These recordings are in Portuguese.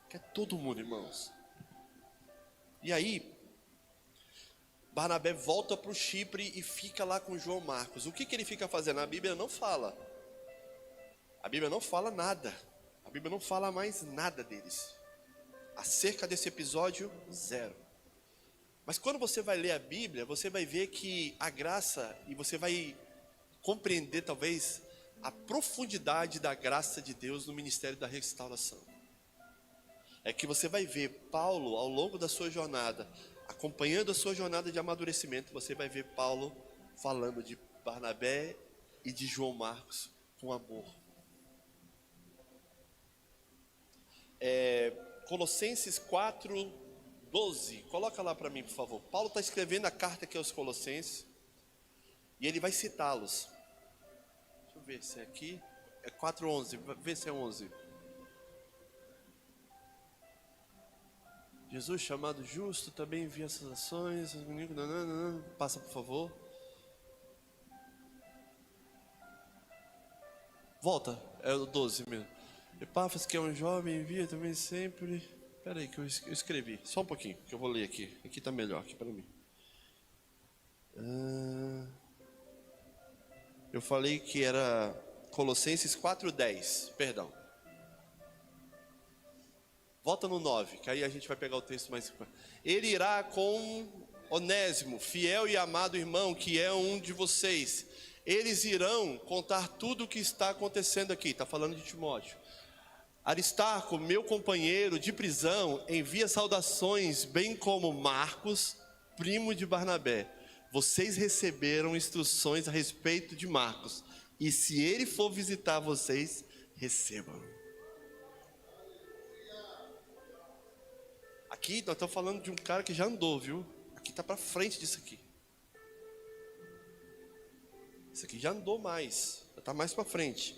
Quer todo mundo, irmãos. E aí, Barnabé volta para o Chipre e fica lá com João Marcos. O que ele fica fazendo? A Bíblia não fala. A Bíblia não fala nada. A Bíblia não fala mais nada deles. Acerca desse episódio, zero. Mas quando você vai ler a Bíblia, você vai ver que a graça, e você vai compreender talvez a profundidade da graça de Deus no ministério da restauração. É que você vai ver Paulo ao longo da sua jornada, acompanhando a sua jornada de amadurecimento, você vai ver Paulo falando de Barnabé e de João Marcos com amor. Colossenses 4:12, coloca lá para mim, por favor. Paulo está escrevendo a carta aqui aos Colossenses e ele vai citá-los. Deixa eu ver se é aqui. É 4:11, vê se é 11. Jesus, chamado justo, também envia essas ações. Passa, por favor. Volta, é o 12 mesmo. Epáfras, que é um jovem, envia também sempre. Espera aí que eu escrevi, só um pouquinho, que eu vou ler aqui. Aqui está melhor, aqui para mim. Eu falei que era Colossenses 4:10, perdão. Volta no 9, que aí a gente vai pegar o texto mais. Ele irá com Onésimo, fiel e amado irmão, que é um de vocês. Eles irão contar tudo o que está acontecendo aqui. Está falando de Timóteo. Aristarco, meu companheiro de prisão, envia saudações, bem como Marcos, primo de Barnabé. Vocês receberam instruções a respeito de Marcos, e se ele for visitar vocês, recebam. Aqui nós estamos falando de um cara que já andou, viu? Aqui está para frente disso aqui. Isso aqui já andou mais, já está mais para frente.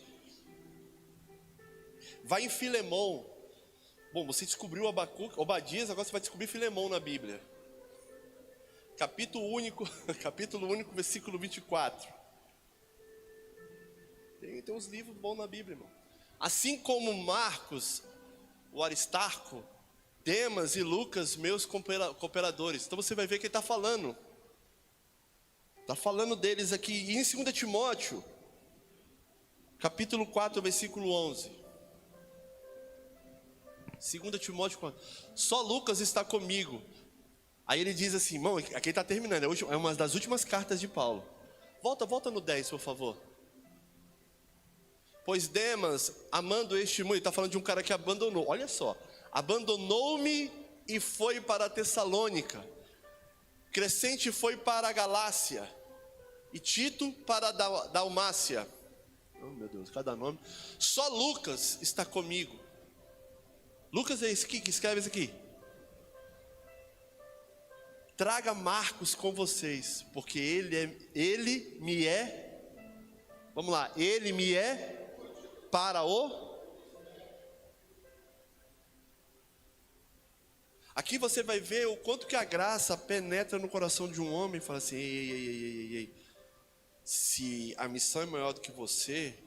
Vai em Filemão. Bom, você descobriu Obadias, agora você vai descobrir Filemão na Bíblia. Capítulo único, versículo 24. Tem uns livros bons na Bíblia, irmão. Assim como Marcos, o Aristarco, Demas e Lucas, meus cooperadores. Então você vai ver que ele está falando. Está falando deles aqui. E em 2 Timóteo, capítulo 4, versículo 11. 2 Timóteo 4. Só Lucas está comigo. Aí ele diz assim, irmão, aqui está terminando. É uma das últimas cartas de Paulo. Volta no 10, por favor. Pois Demas, amando este mundo, ele está falando de um cara que abandonou. Olha só. Abandonou-me e foi para a Tessalônica. Crescente foi para a Galácia. E Tito para a Dalmácia. Oh, meu Deus, cada nome. Só Lucas está comigo. Lucas é esse aqui, que escreve isso aqui. Traga Marcos com vocês, porque ele me é, vamos lá, ele me é para o... Aqui você vai ver o quanto que a graça penetra no coração de um homem e fala assim, ei. Se a missão é maior do que você,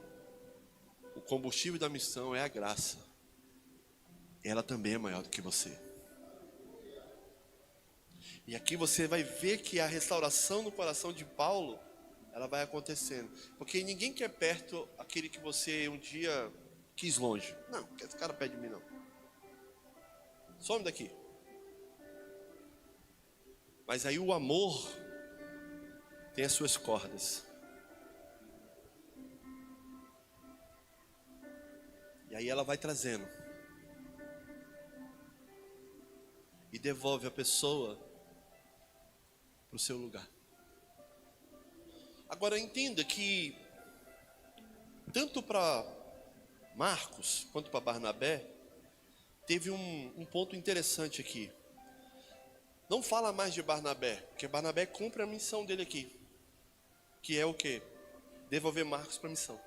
o combustível da missão é a graça. Ela também é maior do que você. E aqui você vai ver que a restauração no coração de Paulo, ela vai acontecendo. Porque ninguém quer perto aquele que você um dia quis longe. Não, esse cara perto de mim não. Some daqui. Mas aí o amor tem as suas cordas. E aí ela vai trazendo. E devolve a pessoa para o seu lugar. Agora entenda que tanto para Marcos quanto para Barnabé teve um ponto interessante aqui. Não fala mais de Barnabé, porque Barnabé cumpre a missão dele aqui, que é o quê? Devolver Marcos para a missão.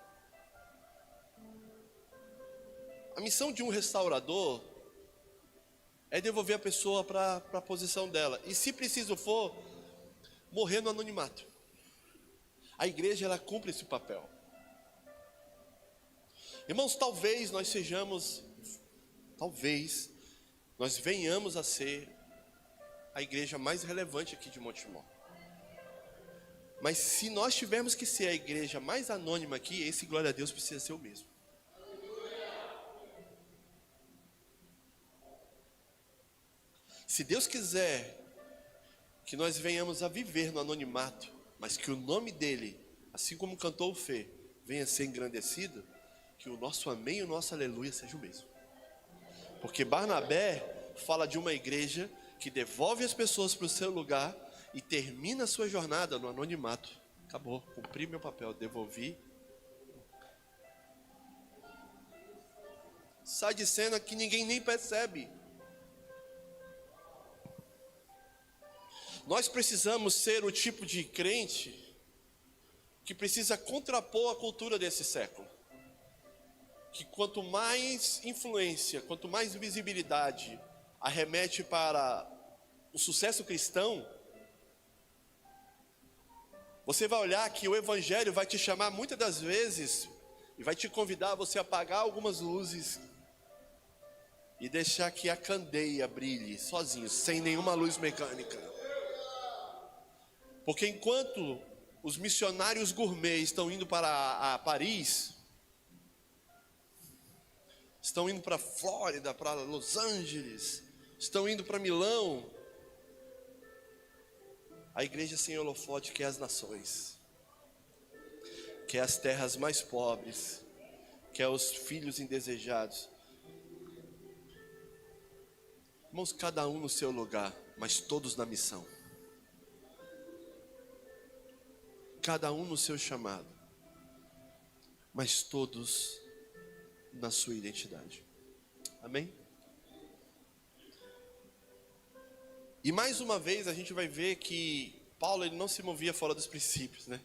A missão de um restaurador é devolver a pessoa para a posição dela. E se preciso for, morrer no anonimato. A igreja, ela cumpre esse papel. Irmãos, talvez nós sejamos, nós venhamos a ser a igreja mais relevante aqui de Montemor. Mas se nós tivermos que ser a igreja mais anônima aqui, esse glória a Deus precisa ser o mesmo. Se Deus quiser que nós venhamos a viver no anonimato, mas que o nome dele, assim como cantou o Fê, venha a ser engrandecido, que o nosso amém e o nosso aleluia seja o mesmo. Porque Barnabé fala de uma igreja que devolve as pessoas para o seu lugar e termina a sua jornada no anonimato. Acabou, cumpri meu papel, devolvi. Sai de cena que ninguém nem percebe. Nós precisamos ser o tipo de crente que precisa contrapor a cultura desse século. Que quanto mais influência, quanto mais visibilidade arremete para o sucesso cristão, você vai olhar que o evangelho vai te chamar muitas das vezes e vai te convidar a você apagar algumas luzes e deixar que a candeia brilhe sozinho, sem nenhuma luz mecânica. Porque enquanto os missionários gourmet estão indo para Paris, estão indo para Flórida, para Los Angeles, estão indo para Milão, a igreja sem holofote quer as nações, quer as terras mais pobres, quer os filhos indesejados. Irmãos, cada um no seu lugar, mas todos na missão. Cada um no seu chamado, mas todos na sua identidade. Amém? E mais uma vez a gente vai ver que Paulo, ele não se movia fora dos princípios, né?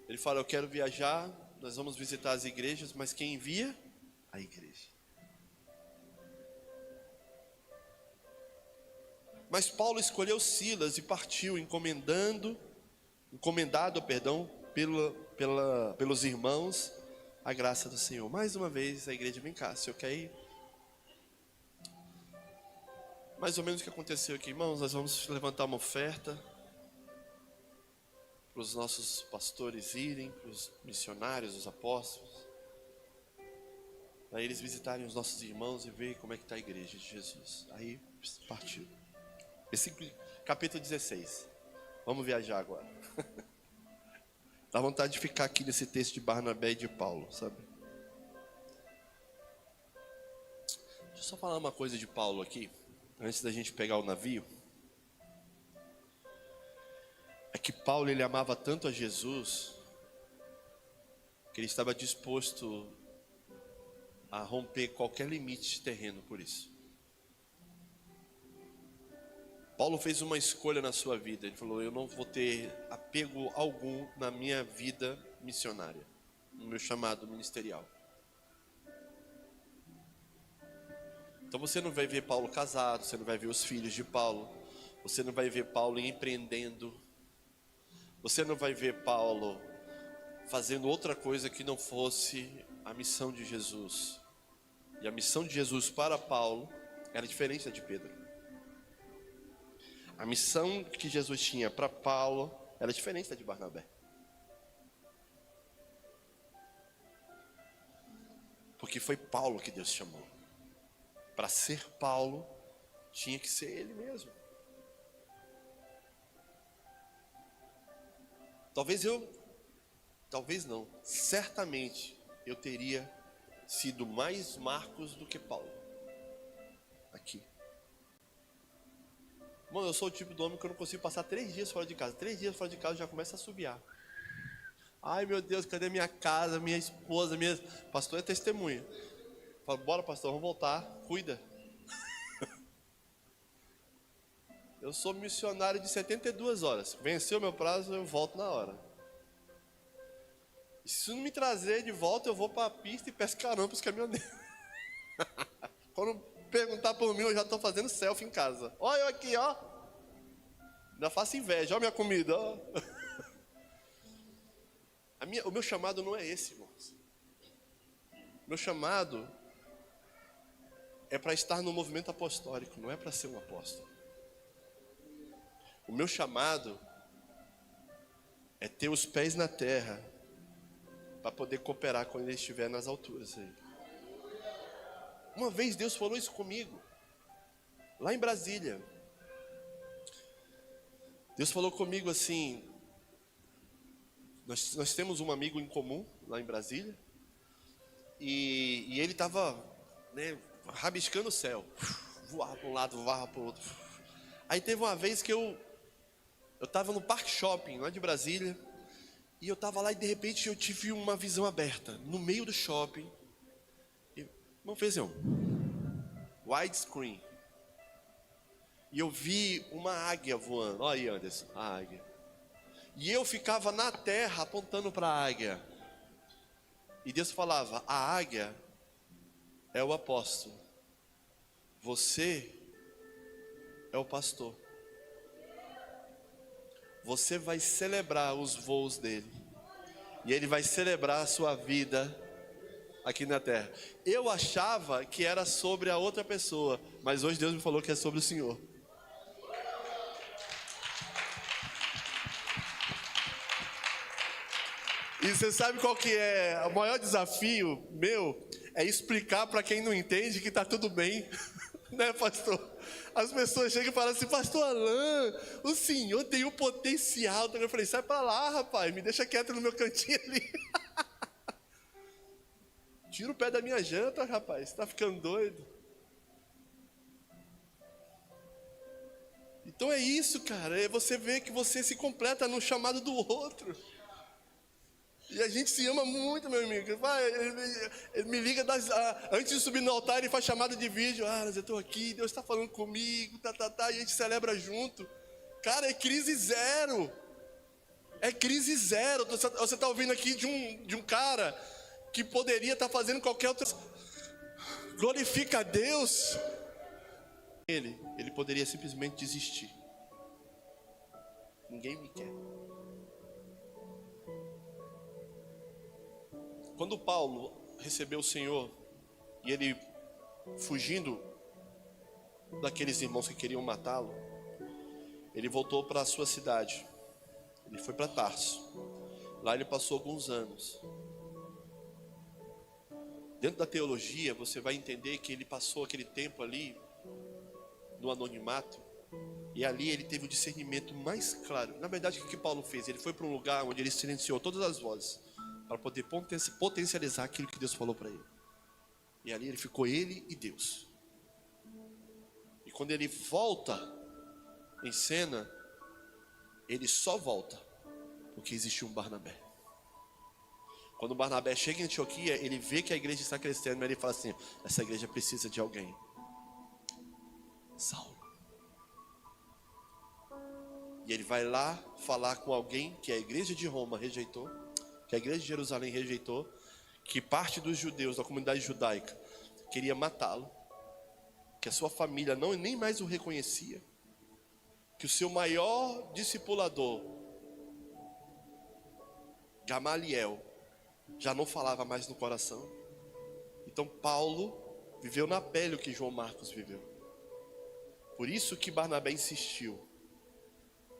Ele fala, eu quero viajar, nós vamos visitar as igrejas, mas quem envia? A igreja. Mas Paulo escolheu Silas e partiu, encomendado, pelos irmãos, a graça do Senhor. Mais uma vez a igreja, vem cá, se eu quer ir. Mais ou menos o que aconteceu aqui, irmãos, nós vamos levantar uma oferta para os nossos pastores irem, para os missionários, os apóstolos, para eles visitarem os nossos irmãos e ver como é que está a igreja de Jesus. Aí partiu. Capítulo 16. Vamos viajar agora. Dá vontade de ficar aqui nesse texto de Barnabé e de Paulo, sabe? Deixa eu só falar uma coisa de Paulo aqui, antes da gente pegar o navio. É que Paulo, ele amava tanto a Jesus, que ele estava disposto a romper qualquer limite terreno por isso. Paulo fez uma escolha na sua vida. Ele falou, eu não vou ter apego algum na minha vida missionária, no meu chamado ministerial. Então você não vai ver Paulo casado, você não vai ver os filhos de Paulo, você não vai ver Paulo empreendendo, você não vai ver Paulo fazendo outra coisa que não fosse a missão de Jesus. E a missão de Jesus para Paulo era diferente da de Pedro. A missão que Jesus tinha para Paulo era diferente da de Barnabé. Porque foi Paulo que Deus chamou. Para ser Paulo, tinha que ser ele mesmo. Talvez não, certamente eu teria sido mais Marcos do que Paulo. Aqui. Mano, eu sou o tipo do homem que eu não consigo passar 3 dias fora de casa. 3 dias fora de casa já começa a assobiar. Ai meu Deus, cadê minha casa, minha esposa, pastor é testemunha. Fala, bora pastor, vamos voltar, cuida. Eu sou missionário de 72 horas. Venceu meu prazo, eu volto na hora. E se não me trazer de volta, eu vou para a pista e peço carão para os caminhoneiros. Quando perguntar por mim, eu já estou fazendo selfie em casa. Olha eu aqui, ó. Ainda faço inveja, olha minha comida, ó. O meu chamado não é esse, irmãos. Meu chamado é para estar no movimento apostólico, não é para ser um apóstolo. O meu chamado é ter os pés na terra para poder cooperar quando ele estiver nas alturas aí. Uma vez Deus falou isso comigo, lá em Brasília. Deus falou comigo assim, nós temos um amigo em comum lá em Brasília, e ele estava, né, rabiscando o céu, voava para um lado, voava para o outro. Aí teve uma vez que eu estava no Parque Shopping, lá de Brasília, e eu estava lá e de repente eu tive uma visão aberta, no meio do shopping. Não fez um widescreen. E eu vi uma águia voando. Olha aí, Anderson, a águia. E eu ficava na terra apontando para a águia. E Deus falava, a águia é o apóstolo. Você é o pastor. Você vai celebrar os voos dele. E ele vai celebrar a sua vida aqui na terra. Eu achava que era sobre a outra pessoa, mas hoje Deus me falou que é sobre o Senhor. E você sabe qual que é o maior desafio meu? É explicar para quem não entende que está tudo bem, né, pastor? As pessoas chegam e falam assim, pastor Alain, o senhor tem um potencial. Eu falei, sai para lá, rapaz, me deixa quieto no meu cantinho ali. Tira o pé da minha janta, rapaz, você está ficando doido? Então é isso, cara, é você ver que você se completa no chamado do outro. E a gente se ama muito, meu amigo. Ele me liga antes de subir no altar, ele faz chamada de vídeo. Ah, mas eu estou aqui, Deus está falando comigo, e a gente celebra junto. Cara, é crise zero. É crise zero. Você está ouvindo aqui de um cara que poderia estar fazendo qualquer outra. Glorifica a Deus. Ele poderia simplesmente desistir. Ninguém me quer. Quando Paulo recebeu o Senhor e ele fugindo daqueles irmãos que queriam matá-lo, ele voltou para a sua cidade. Ele foi para Tarso. Lá ele passou alguns anos. Dentro da teologia, você vai entender que ele passou aquele tempo ali no anonimato, e ali ele teve o discernimento mais claro. Na verdade, o que Paulo fez? Ele foi para um lugar onde ele silenciou todas as vozes, para poder potencializar aquilo que Deus falou para ele. E ali ele ficou ele e Deus. E quando ele volta em cena, ele só volta porque existe um Barnabé. Quando o Barnabé chega em Antioquia, ele vê que a igreja está crescendo, mas ele fala assim, essa igreja precisa de alguém. Saulo. E ele vai lá falar com alguém que a igreja de Roma rejeitou, que a igreja de Jerusalém rejeitou, que parte dos judeus, da comunidade judaica, queria matá-lo, que a sua família nem mais o reconhecia, que o seu maior discipulador, Gamaliel, já não falava mais no coração. Então Paulo viveu na pele o que João Marcos viveu. Por isso que Barnabé insistiu.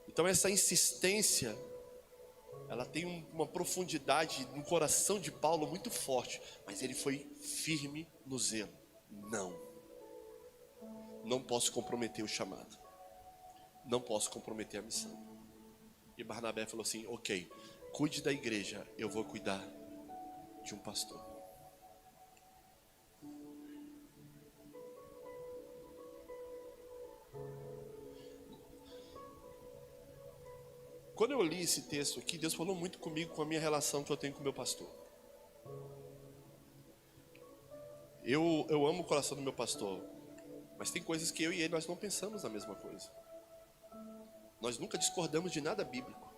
Então essa insistência, ela tem uma profundidade no coração de Paulo muito forte, mas ele foi firme no zelo. Não posso comprometer o chamado, não posso comprometer a missão. E Barnabé falou assim, ok, cuide da igreja, eu vou cuidar de um pastor. Quando eu li esse texto aqui, Deus falou muito comigo com a minha relação que eu tenho com o meu pastor. Eu amo o coração do meu pastor, mas tem coisas que eu e ele, nós não pensamos na mesma coisa. Nós nunca discordamos de nada bíblico.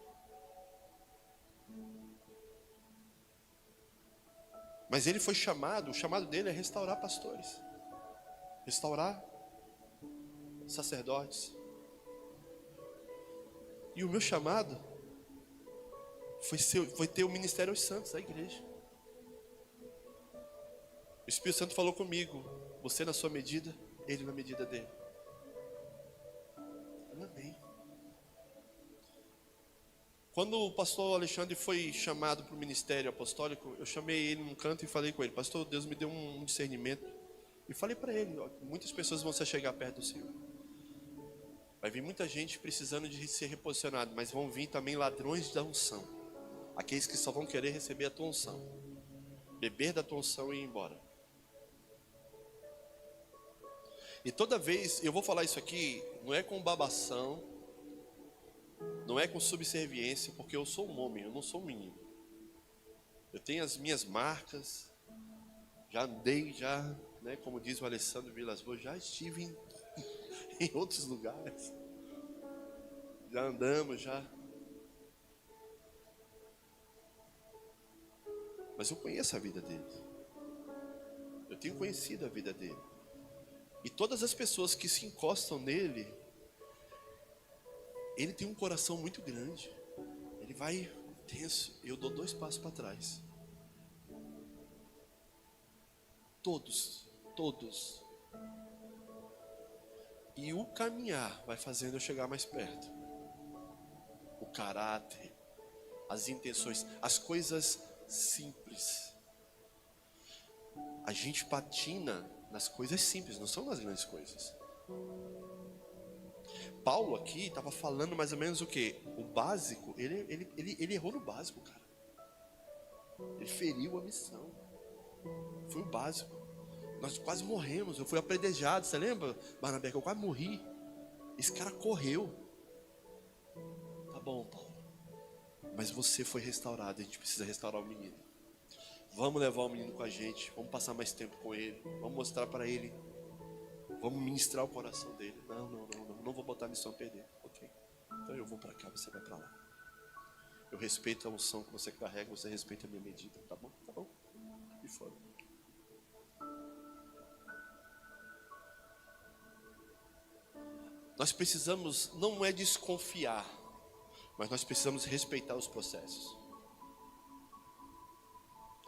Mas ele foi chamado, o chamado dele é restaurar pastores, restaurar sacerdotes. E o meu chamado foi ter o ministério aos santos, a igreja. O Espírito Santo falou comigo, Você na sua medida, ele na medida dele. Amém. Quando o pastor Alexandre foi chamado para o ministério apostólico, eu chamei ele num canto e falei com ele: pastor, Deus me deu um discernimento. E falei para ele: ó, muitas pessoas vão se chegar perto do Senhor. Vai vir muita gente precisando de ser reposicionado, mas vão vir também ladrões da unção. Aqueles que só vão querer receber a tua unção, beber da tua unção e ir embora. E toda vez, eu vou falar isso aqui, não é com babação, não é com subserviência, porque eu sou um homem, eu não sou um menino. Eu tenho as minhas marcas, já andei, né, como diz o Alessandro Vilas Boas, já estive em outros lugares. Já andamos, já. Mas eu conheço a vida dele. Eu tenho conhecido a vida dele. E todas as pessoas que se encostam nele, ele tem um coração muito grande. Ele vai intenso. Eu dou 2 passos para trás. Todos. E o caminhar vai fazendo eu chegar mais perto. O caráter, as intenções, as coisas simples. A gente patina nas coisas simples, não são nas grandes coisas. Paulo aqui estava falando mais ou menos o quê? O básico, ele errou no básico, cara. Ele feriu a missão. Foi o básico. Nós quase morremos, eu fui apredejado, você lembra, Barnabé, que eu quase morri. Esse cara correu. Tá bom, Paulo, mas você foi restaurado, a gente precisa restaurar o menino. Vamos levar o menino com a gente, vamos passar mais tempo com ele, vamos mostrar para ele, vamos ministrar o coração dele. Não vou botar a missão a perder. Ok, então eu vou para cá, você vai para lá. Eu respeito a unção que você carrega, você respeita a minha medida, tá bom? Tá bom? E fora. Nós precisamos, não é desconfiar, mas nós precisamos respeitar os processos.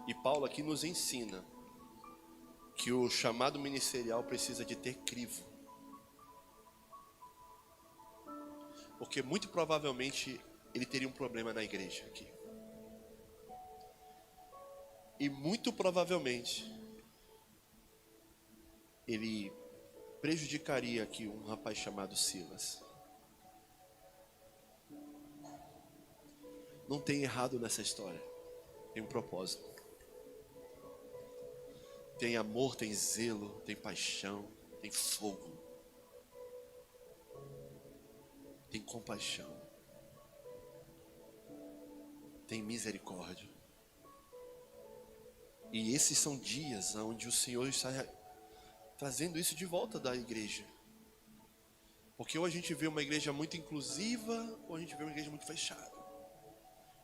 E Paulo aqui nos ensina que o chamado ministerial precisa de ter crivo. Porque muito provavelmente ele teria um problema na igreja aqui. E muito provavelmente ele prejudicaria aqui um rapaz chamado Silas. Não tem errado nessa história. Tem um propósito. Tem amor, tem zelo, tem paixão, tem fogo. Tem compaixão. Tem misericórdia. E esses são dias onde o Senhor está trazendo isso de volta da igreja. Porque ou a gente vê uma igreja muito inclusiva, ou a gente vê uma igreja muito fechada.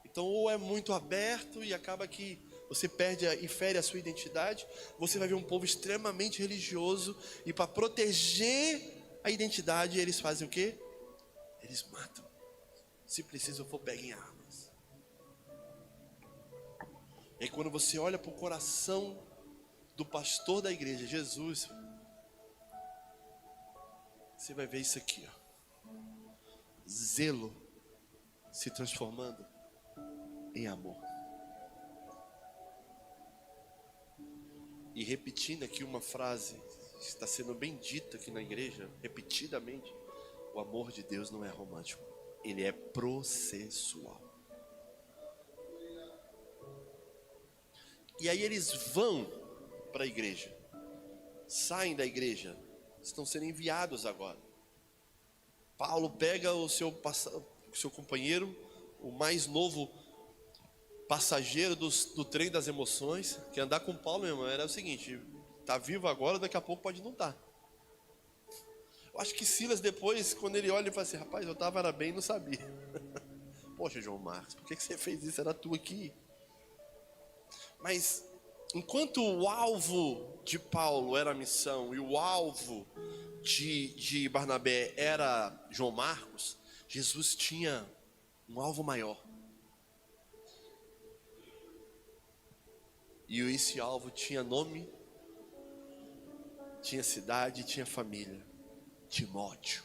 Então, ou é muito aberto e acaba que você perde e fere a sua identidade. Você vai ver um povo extremamente religioso e para proteger a identidade, eles fazem o quê? Eles matam. Se preciso for, peguem armas. E aí, quando você olha para o coração do pastor da igreja, Jesus, você vai ver isso aqui, ó. Zelo se transformando em amor. E repetindo aqui uma frase que está sendo bem dita aqui na igreja, repetidamente: o amor de Deus não é romântico, ele é processual. E aí eles vão para a igreja, saem da igreja, estão sendo enviados agora. Paulo pega o seu companheiro, o mais novo passageiro do trem das emoções, que andar com Paulo, meu irmão, era o seguinte: tá vivo agora, daqui a pouco pode não estar. Eu acho que Silas depois, quando ele olha, ele fala assim: rapaz, eu era bem e não sabia. Poxa, João Marcos, por que você fez isso? Era tu aqui. Mas enquanto o alvo de Paulo era a missão e o alvo de Barnabé era João Marcos, Jesus tinha um alvo maior. E esse alvo tinha nome tinha cidade e tinha família. Timóteo.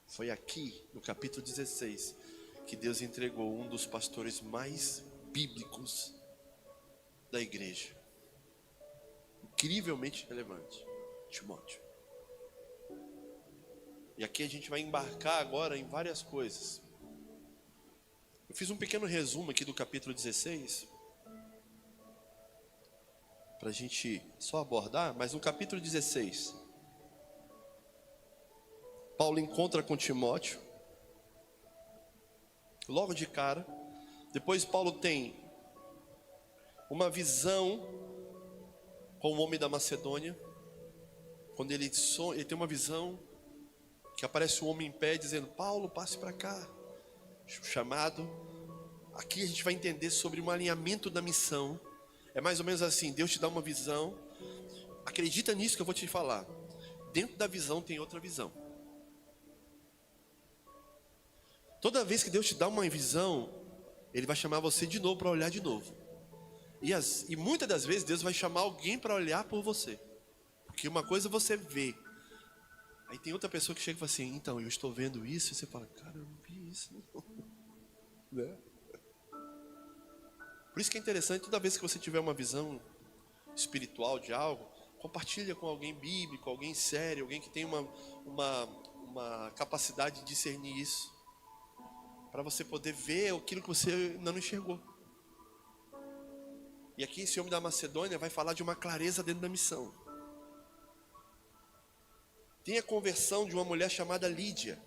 Foi aqui, no capítulo 16, que Deus entregou um dos pastores mais bíblicos da igreja. Incrivelmente relevante. Timóteo. E aqui a gente vai embarcar agora em várias coisas. Eu fiz um pequeno resumo aqui do capítulo 16, para a gente só abordar, mas no capítulo 16, Paulo encontra com Timóteo, logo de cara. Depois Paulo tem uma visão com o homem da Macedônia, quando ele tem uma visão, que aparece um homem em pé dizendo: Paulo, passe para cá. Chamado. Aqui a gente vai entender sobre um alinhamento da missão. É mais ou menos assim: Deus te dá uma visão, acredita nisso que eu vou te falar. Dentro da visão tem outra visão. Toda vez que Deus te dá uma visão, Ele vai chamar você de novo para olhar de novo. E muitas das vezes Deus vai chamar alguém para olhar por você. Porque uma coisa você vê, aí tem outra pessoa que chega e fala assim: então, eu estou vendo isso. E você fala: cara, eu não vi isso não. Né? Por isso que é interessante, toda vez que você tiver uma visão espiritual de algo, compartilha com alguém bíblico, alguém sério, alguém que tem uma capacidade de discernir isso, para você poder ver aquilo que você ainda não enxergou. E aqui esse homem da Macedônia vai falar de uma clareza dentro da missão. Tem a conversão de uma mulher chamada Lídia,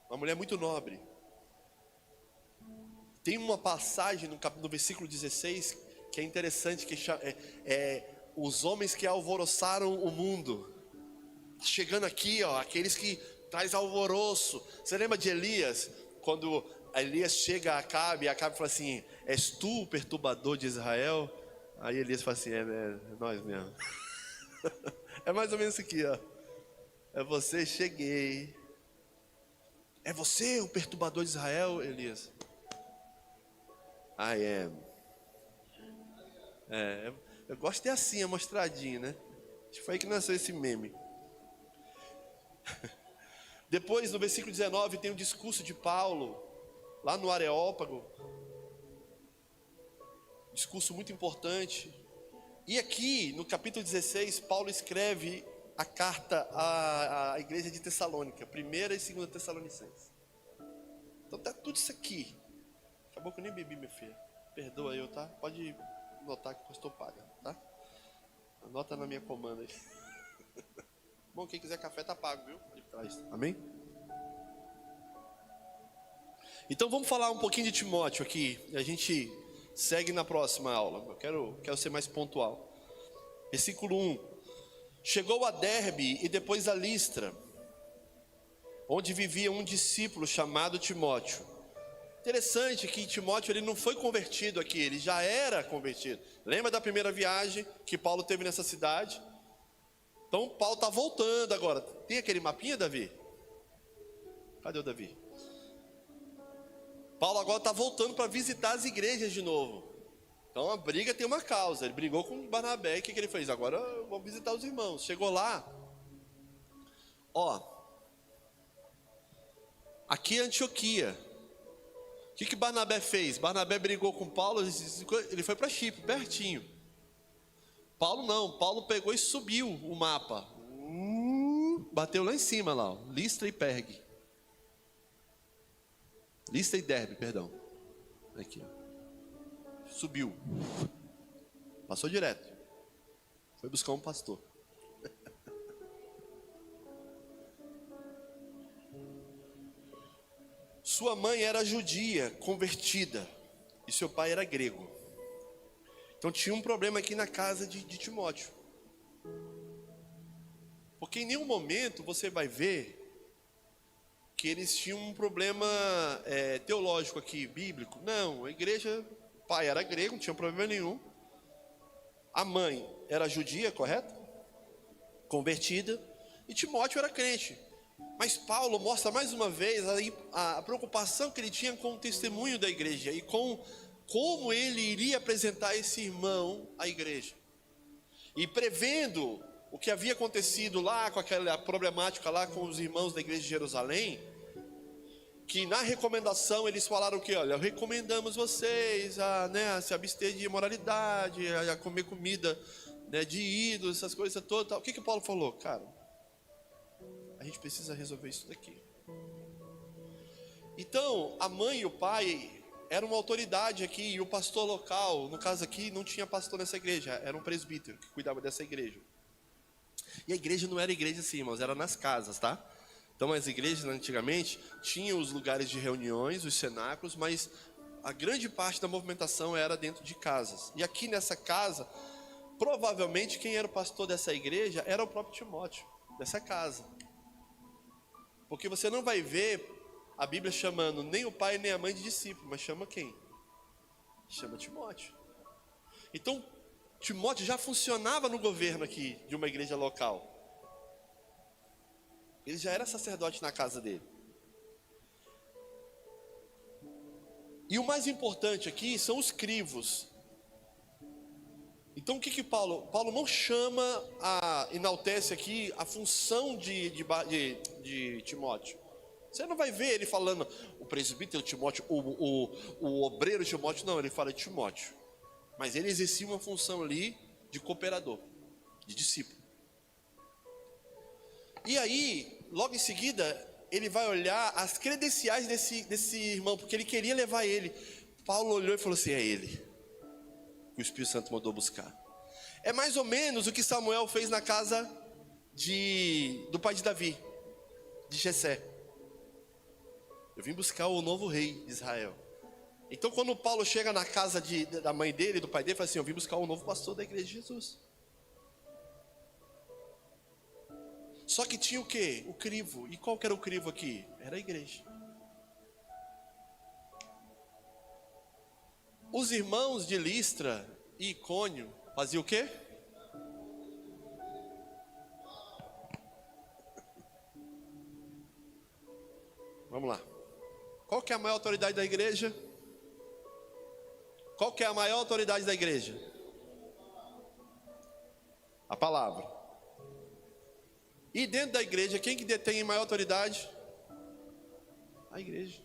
uma mulher muito nobre. Tem uma passagem no versículo 16 que é interessante, que os homens que alvoroçaram o mundo. Chegando aqui, ó, aqueles que traz alvoroço. Você lembra de Elias? Quando Elias chega a Acabe, e Acabe fala assim: és tu o perturbador de Israel? Aí Elias fala assim: é nós mesmo. É mais ou menos isso aqui, ó. É você, cheguei. É você o perturbador de Israel, Elias? I am. Eu gosto de ter assim, amostradinho, né? Acho que foi aí que nasceu esse meme. Depois, no versículo 19, tem o discurso de Paulo, lá no Areópago. Discurso muito importante. E aqui, no capítulo 16, Paulo escreve a carta à igreja de Tessalônica, 1ª e 2ª Tessalonicenses. Então tá tudo isso aqui. Acabou que eu nem bebi, minha filha. Perdoa eu, tá? Pode notar que o pastor paga, tá? Anota na minha comanda aí. Bom, quem quiser café tá pago, viu? Ali atrás. Amém? Então vamos falar um pouquinho de Timóteo aqui. E a gente segue na próxima aula. Eu quero ser mais pontual. Versículo 1. Chegou a Derbe e depois a Listra, onde vivia um discípulo chamado Timóteo. Interessante que Timóteo ele não foi convertido aqui, ele já era convertido. Lembra da primeira viagem que Paulo teve nessa cidade? Então Paulo está voltando agora. Tem aquele mapinha, Davi? Cadê o Davi? Paulo agora está voltando para visitar as igrejas de novo. Então a briga tem uma causa. Ele brigou com Barnabé. E o que ele fez? Agora vamos visitar os irmãos. Chegou lá. Ó. Aqui é Antioquia. O que Barnabé fez? Barnabé brigou com Paulo, ele foi para Chipre, pertinho. Paulo não, Paulo pegou e subiu o mapa. Bateu lá em cima, lá, ó, Listra e Pergue. Listra e Derbe, perdão. Aqui, ó. Subiu. Passou direto. Foi buscar um pastor. Sua mãe era judia, convertida, e seu pai era grego. Então tinha um problema aqui na casa de Timóteo. Porque em nenhum momento você vai ver que eles tinham um problema teológico aqui, bíblico. Não, a igreja, o pai era grego, não tinha problema nenhum. A mãe era judia, correto? Convertida. E Timóteo era crente. Mas Paulo mostra mais uma vez a preocupação que ele tinha com o testemunho da igreja e com como ele iria apresentar esse irmão à igreja. E prevendo o que havia acontecido lá com aquela problemática lá com os irmãos da igreja de Jerusalém, que na recomendação eles falaram que, olha, recomendamos vocês a se abster de imoralidade, a comer comida, né, de ídolos, essas coisas todas. Tal. O que Paulo falou? Cara, a gente precisa resolver isso daqui. Então, a mãe e o pai eram uma autoridade aqui, e o pastor local, no caso aqui, não tinha pastor nessa igreja, era um presbítero que cuidava dessa igreja. E a igreja não era igreja assim, irmãos, era nas casas, tá? Então as igrejas antigamente tinham os lugares de reuniões, os cenáculos, mas a grande parte da movimentação era dentro de casas. E aqui nessa casa, provavelmente quem era o pastor dessa igreja era o próprio Timóteo, dessa casa. Porque você não vai ver a Bíblia chamando nem o pai nem a mãe de discípulo, mas chama quem? Chama Timóteo. Então, Timóteo já funcionava no governo aqui de uma igreja local. Ele já era sacerdote na casa dele. E o mais importante aqui são os crivos. Então o que Paulo não chama, enaltece aqui a função de Timóteo. Você não vai ver ele falando o presbítero Timóteo, o obreiro Timóteo, não, ele fala de Timóteo. Mas ele exercia uma função ali de cooperador, de discípulo. E aí, logo em seguida, ele vai olhar as credenciais desse irmão, porque ele queria levar ele. Paulo olhou e falou assim, é ele que o Espírito Santo mandou buscar. É mais ou menos o que Samuel fez na casa do pai de Davi, de Jessé. Eu vim buscar o novo rei de Israel. Então quando Paulo chega na casa da mãe dele, do pai dele, fala assim, eu vim buscar o novo pastor da igreja de Jesus. Só que tinha o quê? O crivo. E qual que era o crivo aqui? Era a igreja. Os irmãos de Listra e Icônio faziam o quê? Vamos lá. Qual que é a maior autoridade da igreja? Qual que é a maior autoridade da igreja? A palavra. E dentro da igreja, quem que detém maior autoridade? A igreja.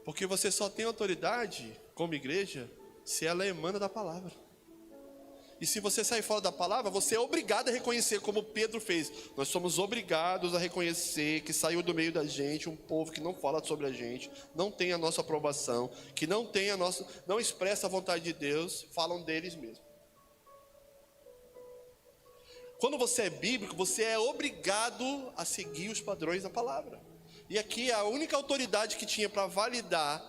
Porque você só tem autoridade como igreja se ela emana da palavra. E se você sair fora da palavra, você é obrigado a reconhecer, como Pedro fez. Nós somos obrigados a reconhecer que saiu do meio da gente um povo que não fala sobre a gente, não tem a nossa aprovação, que não expressa a vontade de Deus, falam deles mesmos. Quando você é bíblico, você é obrigado a seguir os padrões da palavra. E aqui a única autoridade que tinha para validar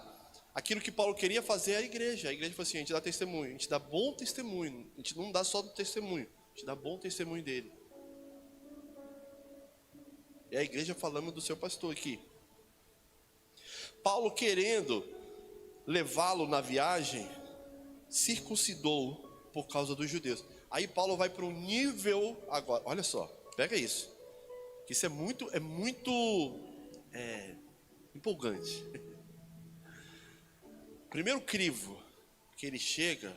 aquilo que Paulo queria fazer é a igreja. A igreja falou assim, a gente dá testemunho, a gente dá bom testemunho. A gente não dá só do testemunho, a gente dá bom testemunho dele. É a igreja falando do seu pastor aqui. Paulo, querendo levá-lo na viagem, circuncidou por causa dos judeus. Aí Paulo vai para um nível agora, olha só, pega isso. Isso é muito empolgante. Primeiro crivo que ele chega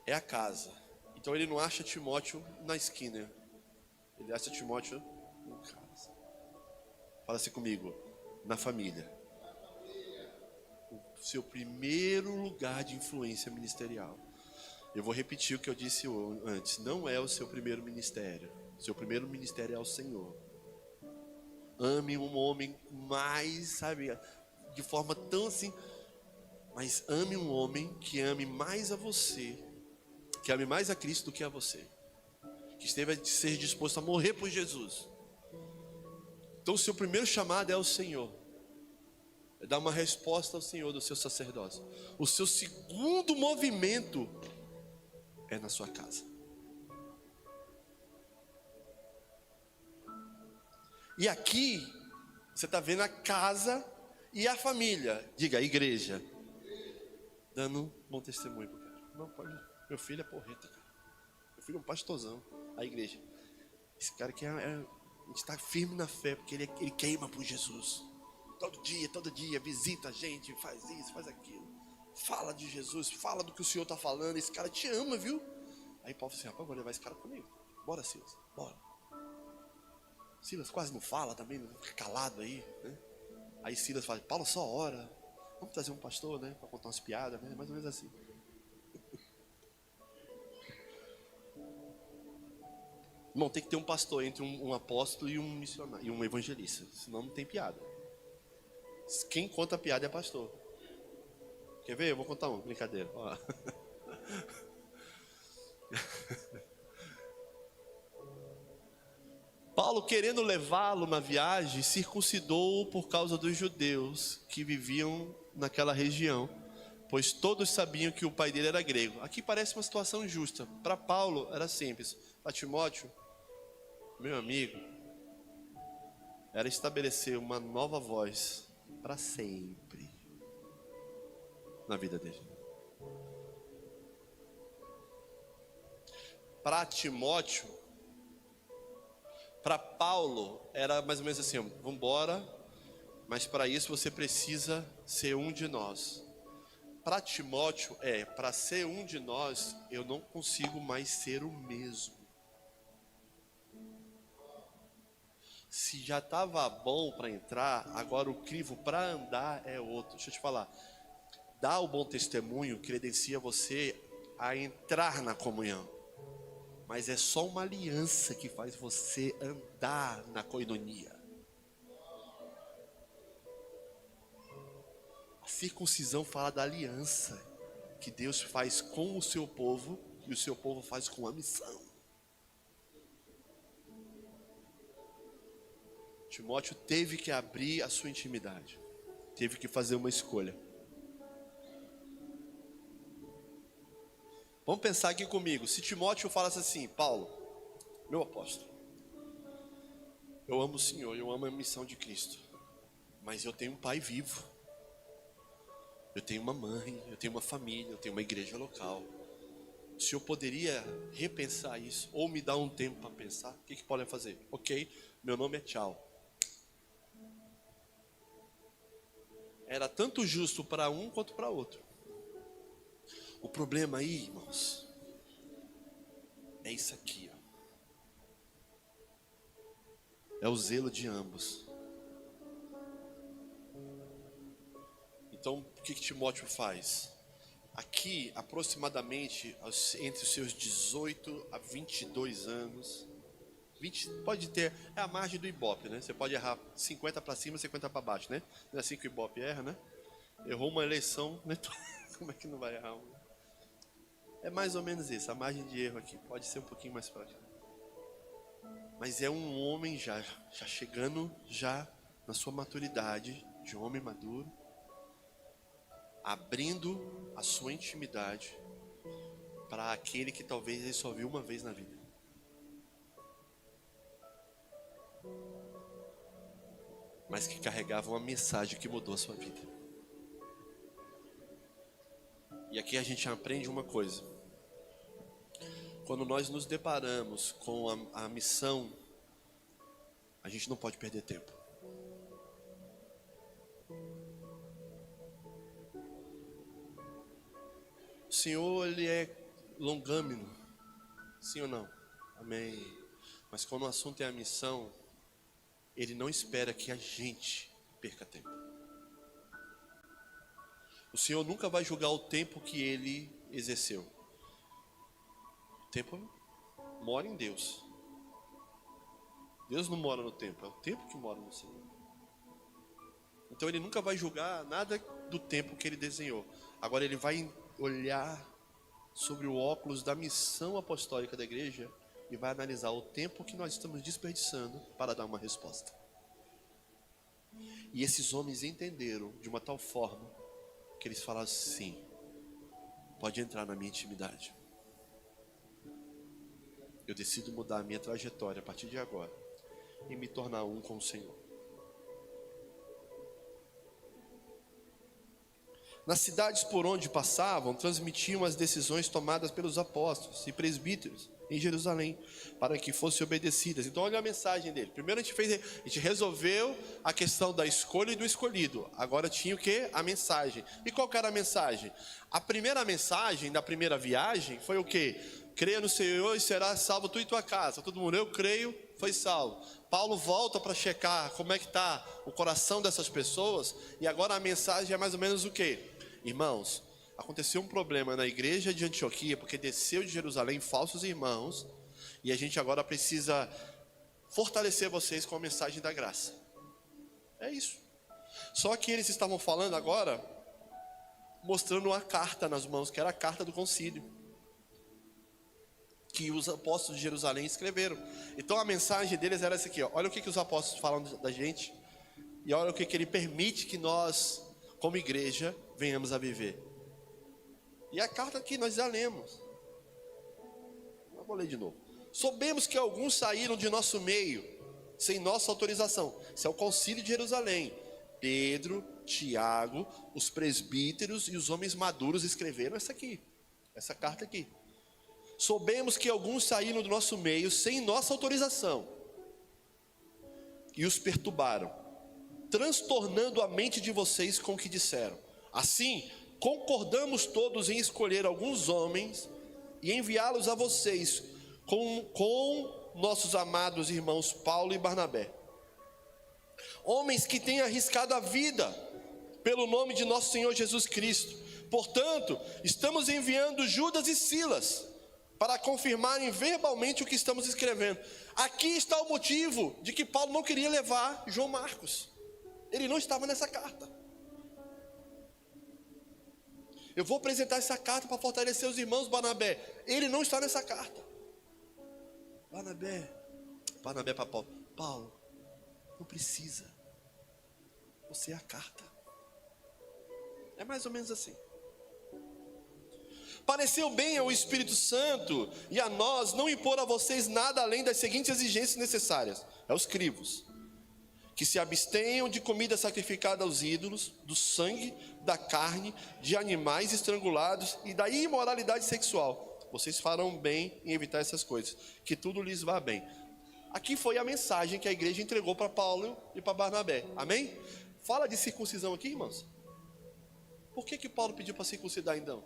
é a casa. Então ele não acha Timóteo na esquina, ele acha Timóteo em casa. Fala assim comigo, na família. O seu primeiro lugar de influência ministerial. Eu vou repetir o que eu disse antes. Não é o seu primeiro ministério. O seu primeiro ministério é o Senhor. Ame um homem mais, sabe, de forma tão assim. Mas ame um homem que ame mais a você, que ame mais a Cristo do que a você. Que esteja a ser disposto a morrer por Jesus. Então o seu primeiro chamado é ao Senhor. É dar uma resposta ao Senhor do seu sacerdócio. O seu segundo movimento é na sua casa. E aqui, você está vendo a casa e a família. Diga, a igreja. Dando um bom testemunho pro cara. Não, pode. Meu filho é porreta, cara. Meu filho é um pastorzão. A igreja. Esse cara aqui a gente está firme na fé, porque ele queima por Jesus. Todo dia, visita a gente, faz isso, faz aquilo. fala de Jesus, fala do que o Senhor está falando, esse cara te ama, viu? Aí Paulo falou assim, rapaz, vou levar esse cara comigo. Bora, Silas, bora. Silas quase não fala também, fica calado aí, né? Aí Silas fala, Paulo, só ora. Vamos trazer um pastor, né? Para contar umas piadas, né? Mais ou menos assim. Irmão, tem que ter um pastor entre um apóstolo e um missionário, e um evangelista. Senão não tem piada. Quem conta piada é pastor. Quer ver? Eu vou contar uma, brincadeira. Ó. Paulo, querendo levá-lo na viagem, circuncidou-o por causa dos judeus que viviam naquela região, pois todos sabiam que o pai dele era grego. Aqui parece uma situação justa. Para Paulo era simples. Para Timóteo, meu amigo, era estabelecer uma nova voz para sempre na vida dele. Para Timóteo, para Paulo, era mais ou menos assim, vamos embora, mas para isso você precisa ser um de nós. Para Timóteo, para ser um de nós, eu não consigo mais ser o mesmo. Se já estava bom para entrar, agora o crivo para andar é outro. Deixa eu te falar, dar o bom testemunho credencia você a entrar na comunhão. Mas é só uma aliança que faz você andar na koinonia. A circuncisão fala da aliança que Deus faz com o seu povo e o seu povo faz com a missão. Timóteo teve que abrir a sua intimidade. Teve que fazer uma escolha. Vamos pensar aqui comigo. Se Timóteo falasse assim, Paulo, meu apóstolo, eu amo o Senhor, eu amo a missão de Cristo, mas eu tenho um pai vivo, eu tenho uma mãe, eu tenho uma família, eu tenho uma igreja local. O Senhor poderia repensar isso, ou me dar um tempo para pensar? O que Paulo ia fazer? Ok, meu nome é tchau. Era tanto justo para um quanto para outro. O problema aí, irmãos, é isso aqui, ó. É o zelo de ambos. Então, o que Timóteo faz? Aqui, aproximadamente, entre os seus 18 a 22 anos, 20, pode ter, é a margem do Ibope, né? Você pode errar 50 para cima, 50 para baixo, né? Não é assim que o Ibope erra, né? Errou uma eleição, né? Como é que não vai errar uma? É mais ou menos isso, a margem de erro aqui. Pode ser um pouquinho mais para cá. Mas é um homem já chegando já na sua maturidade, de um homem maduro, abrindo a sua intimidade para aquele que talvez ele só viu uma vez na vida. Mas que carregava uma mensagem que mudou a sua vida. E aqui a gente aprende uma coisa. Quando nós nos deparamos com a missão, a gente não pode perder tempo. O Senhor, Ele é longâmino. Sim ou não? Amém. Mas quando o assunto é a missão, Ele não espera que a gente perca tempo. O Senhor nunca vai julgar o tempo que Ele exerceu. O tempo mora em Deus. Deus não mora no tempo, é o tempo que mora no Senhor. Então Ele nunca vai julgar nada do tempo que Ele desenhou. Agora Ele vai olhar sobre o óculos da missão apostólica da igreja e vai analisar o tempo que nós estamos desperdiçando para dar uma resposta. E esses homens entenderam de uma tal forma que eles falaram assim: pode entrar na minha intimidade. Eu decido mudar a minha trajetória a partir de agora e me tornar um com o Senhor. Nas cidades por onde passavam, transmitiam as decisões tomadas pelos apóstolos e presbíteros em Jerusalém, para que fossem obedecidas. Então olha a mensagem dele. Primeiro a gente resolveu a questão da escolha e do escolhido. Agora tinha o quê? A mensagem. E qual que era a mensagem? A primeira mensagem da primeira viagem foi o quê? Creia no Senhor e será salvo tu e tua casa. Todo mundo, eu creio, foi salvo. Paulo volta para checar como é que está o coração dessas pessoas. E agora a mensagem é mais ou menos o quê? Irmãos, aconteceu um problema na igreja de Antioquia, porque desceu de Jerusalém falsos irmãos, e a gente agora precisa fortalecer vocês com a mensagem da graça. É isso. Só que eles estavam falando agora, mostrando uma carta nas mãos, que era a carta do concílio, que os apóstolos de Jerusalém escreveram. Então a mensagem deles era essa aqui, ó. Olha o que os apóstolos falam da gente, e olha o que ele permite que nós, como igreja, venhamos a viver. E a carta aqui nós já lemos. Vamos ler de novo. Soubemos que alguns saíram de nosso meio, sem nossa autorização. Isso é o concílio de Jerusalém. Pedro, Tiago, os presbíteros e os homens maduros escreveram essa carta aqui. Soubemos que alguns saíram do nosso meio, sem nossa autorização, e os perturbaram, transtornando a mente de vocês com o que disseram. Assim, concordamos todos em escolher alguns homens e enviá-los a vocês com nossos amados irmãos Paulo e Barnabé. Homens que têm arriscado a vida pelo nome de nosso Senhor Jesus Cristo. Portanto, estamos enviando Judas e Silas para confirmarem verbalmente o que estamos escrevendo. Aqui está o motivo de que Paulo não queria levar João Marcos. Ele não estava nessa carta. Eu vou apresentar essa carta para fortalecer os irmãos Barnabé. Ele não está nessa carta. Barnabé para Paulo. Paulo, não precisa. Você é a carta. É mais ou menos assim. Pareceu bem ao Espírito Santo e a nós não impor a vocês nada além das seguintes exigências necessárias. É os crivos. Que se abstenham de comida sacrificada aos ídolos, do sangue, da carne, de animais estrangulados e da imoralidade sexual. Vocês farão bem em evitar essas coisas, que tudo lhes vá bem. Aqui foi a mensagem que a igreja entregou para Paulo e para Barnabé. Amém? Fala de circuncisão aqui, irmãos. Por que Paulo pediu para circuncidar então?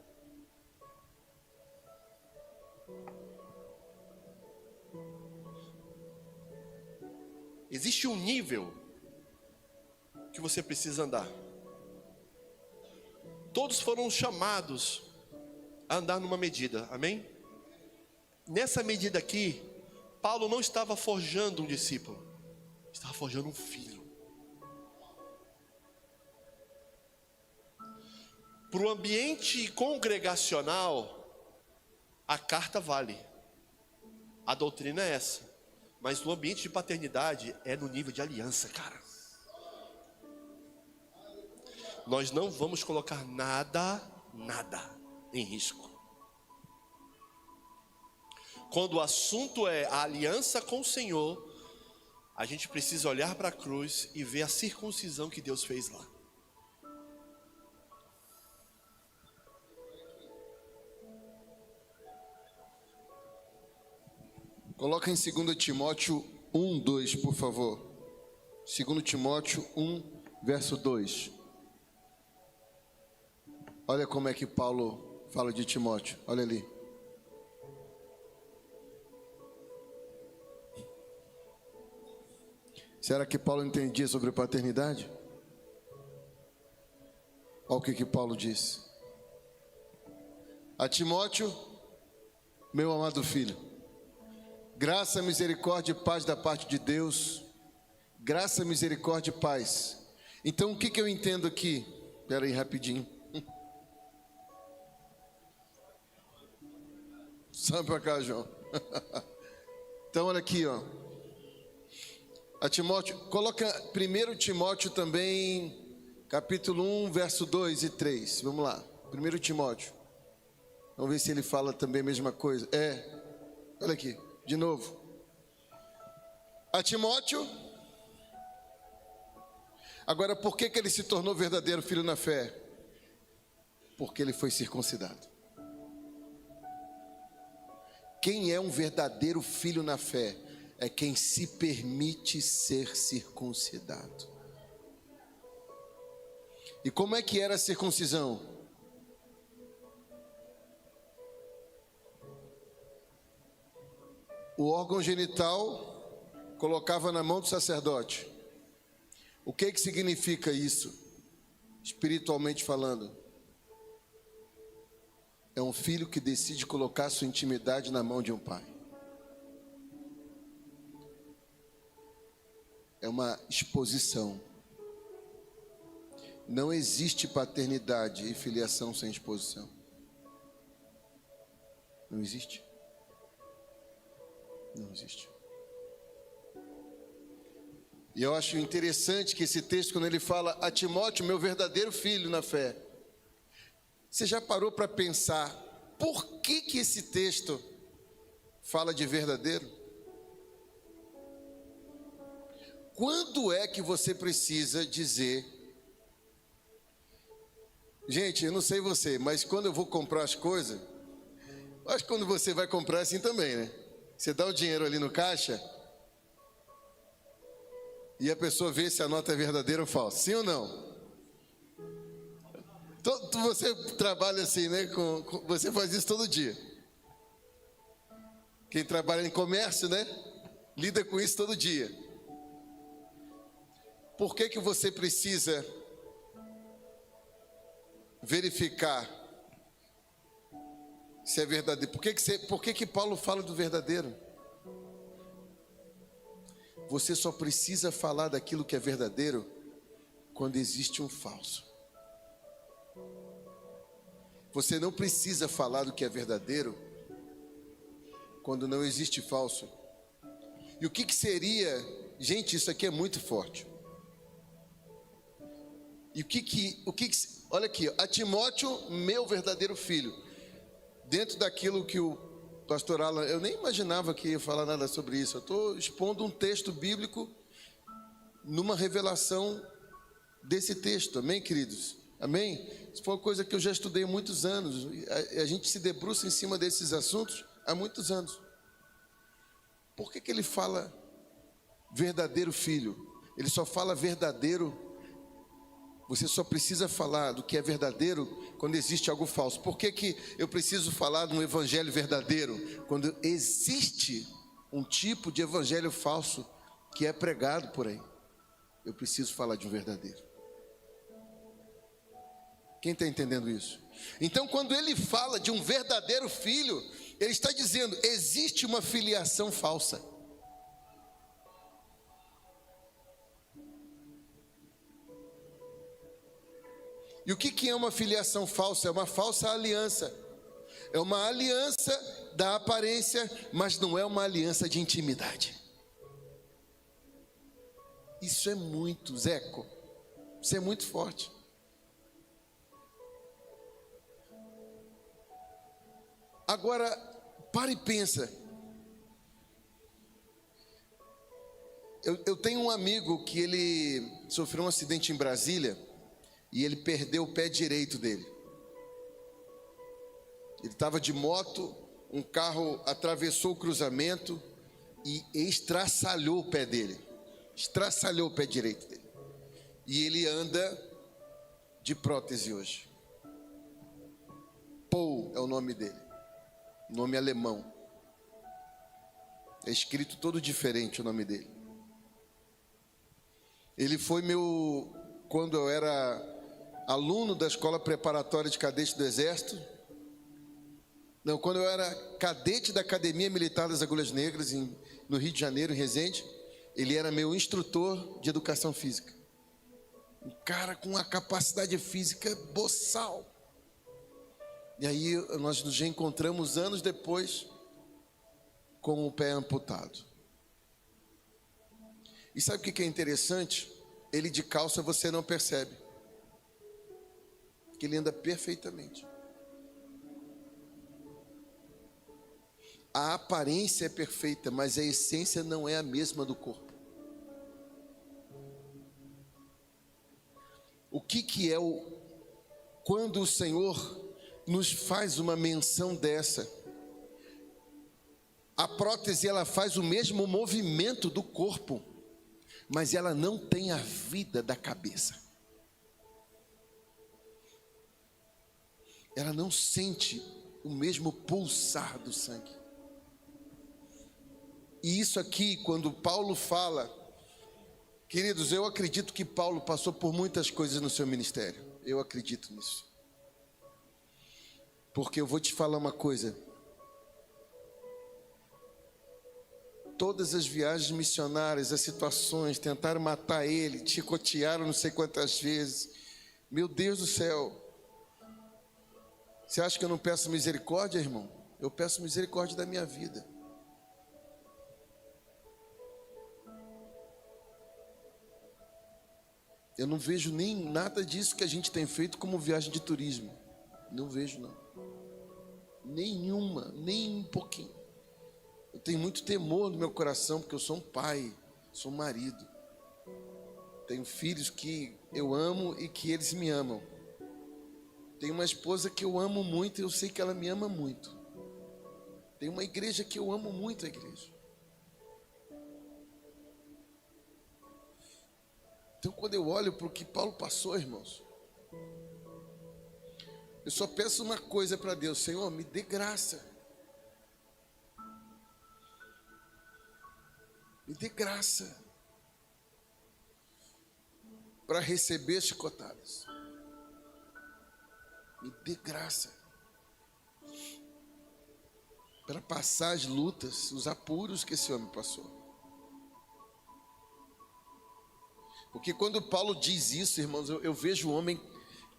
Existe um nível que você precisa andar. Todos foram chamados a andar numa medida, amém? Nessa medida aqui, Paulo não estava forjando um discípulo, estava forjando um filho. Para o ambiente congregacional, a carta vale, a doutrina é essa. Mas no ambiente de paternidade é no nível de aliança, cara. Nós não vamos colocar nada em risco. Quando o assunto é a aliança com o Senhor, a gente precisa olhar para a cruz e ver a circuncisão que Deus fez lá. Coloca em 2 Timóteo 1, 2, por favor. 2 Timóteo 1, verso 2. Olha como é que Paulo fala de Timóteo. Olha ali. Será que Paulo entendia sobre paternidade? Olha o que Paulo disse. A Timóteo, meu amado filho, graça, misericórdia e paz da parte de Deus. Graça, misericórdia e paz. Então o que eu entendo aqui? Espera aí rapidinho. Sobe para cá, João. Então olha aqui, ó. A Timóteo, coloca 1 Timóteo também, capítulo 1, verso 2 e 3. Vamos lá. 1 Timóteo. Vamos ver se ele fala também a mesma coisa. Olha aqui. De novo. A Timóteo. Agora, por que ele se tornou verdadeiro filho na fé? porque ele foi circuncidado. Quem é um verdadeiro filho na fé é quem se permite ser circuncidado. E como é que era a circuncisão? O órgão genital colocava na mão do sacerdote. O que significa isso, espiritualmente falando? É um filho que decide colocar sua intimidade na mão de um pai. É uma exposição. Não existe paternidade e filiação sem exposição. Não existe. Não existe. E eu acho interessante que esse texto, quando ele fala a Timóteo, meu verdadeiro filho na fé, você já parou para pensar por que esse texto fala de verdadeiro? Quando é que você precisa dizer? Gente, eu não sei você, mas quando eu vou comprar as coisas, acho que quando você vai comprar assim também, né? Você dá o dinheiro ali no caixa e a pessoa vê se a nota é verdadeira ou falsa, sim ou não? Você trabalha assim, né? Você faz isso todo dia. Quem trabalha em comércio, né? Lida com isso todo dia. Por que você precisa verificar se é verdadeiro? Por que Paulo fala do verdadeiro? Você só precisa falar daquilo que é verdadeiro quando existe um falso. Você não precisa falar do que é verdadeiro quando não existe falso. E o que seria, gente, isso aqui é muito forte. E olha aqui, a Timóteo, meu verdadeiro filho. Dentro daquilo que o pastor Alan, eu nem imaginava que ia falar nada sobre isso. Eu estou expondo um texto bíblico numa revelação desse texto, amém, queridos? Amém? Isso foi uma coisa que eu já estudei há muitos anos. A gente se debruça em cima desses assuntos há muitos anos. Por que ele fala verdadeiro filho? Ele só fala verdadeiro. Você só precisa falar do que é verdadeiro quando existe algo falso. Por que eu preciso falar de um evangelho verdadeiro? Quando existe um tipo de evangelho falso que é pregado por aí. Eu preciso falar de um verdadeiro. Quem está entendendo isso? Então, quando ele fala de um verdadeiro filho, ele está dizendo, existe uma filiação falsa. E o que é uma filiação falsa? É uma falsa aliança. É uma aliança da aparência, mas não é uma aliança de intimidade. Isso é muito, Zeco, isso é muito forte. Agora, para e pensa. Eu tenho um amigo que ele sofreu um acidente em Brasília e ele perdeu o pé direito dele. Ele estava de moto, um carro atravessou o cruzamento e estraçalhou o pé dele. Estraçalhou o pé direito dele. E ele anda de prótese hoje. Paul é o nome dele. Nome alemão. É escrito todo diferente o nome dele. Ele foi quando eu era aluno da escola preparatória de cadete do Exército. Não, quando eu era cadete da Academia Militar das Agulhas Negras, no Rio de Janeiro, em Resende, ele era meu instrutor de educação física. Um cara com uma capacidade física boçal. E aí nós nos reencontramos anos depois com o pé amputado. E sabe o que é interessante? Ele de calça você não percebe. Que ele anda perfeitamente. A aparência é perfeita, mas a essência não é a mesma do corpo. O que é quando o Senhor nos faz uma menção dessa, a prótese ela faz o mesmo movimento do corpo, mas ela não tem a vida da cabeça. Ela não sente o mesmo pulsar do sangue. E isso aqui, quando Paulo fala, queridos, eu acredito que Paulo passou por muitas coisas no seu ministério. Eu acredito nisso. Porque eu vou te falar uma coisa. Todas as viagens missionárias, as situações, tentaram matar ele, chicotearam não sei quantas vezes. Meu Deus do céu. Você acha que eu não peço misericórdia, irmão? Eu peço misericórdia da minha vida. Eu não vejo nem nada disso que a gente tem feito como viagem de turismo. Não vejo, não. Nenhuma, nem um pouquinho. Eu tenho muito temor no meu coração, porque eu sou um pai, sou um marido. Tenho filhos que eu amo e que eles me amam. Tenho uma esposa que eu amo muito e eu sei que ela me ama muito. Tenho uma igreja que eu amo muito a igreja. Então, quando eu olho para o que Paulo passou, irmãos, eu só peço uma coisa para Deus: Senhor, me dê graça. Me dê graça para receber chicotadas. Me dê graça para passar as lutas, os apuros que esse homem passou. Porque quando Paulo diz isso, irmãos, eu vejo o homem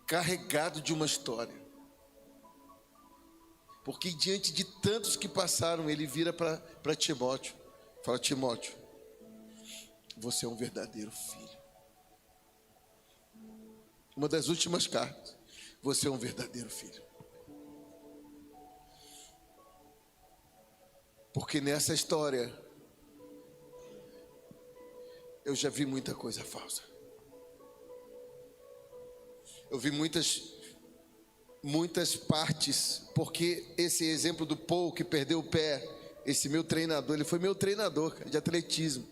carregado de uma história. Porque diante de tantos que passaram, ele vira para Timóteo. Fala: Timóteo, você é um verdadeiro filho. Uma das últimas cartas. Você é um verdadeiro filho. Porque nessa história eu já vi muita coisa falsa. Eu vi muitas partes, porque esse exemplo do Paul que perdeu o pé, esse meu treinador, ele foi meu treinador, cara, de atletismo.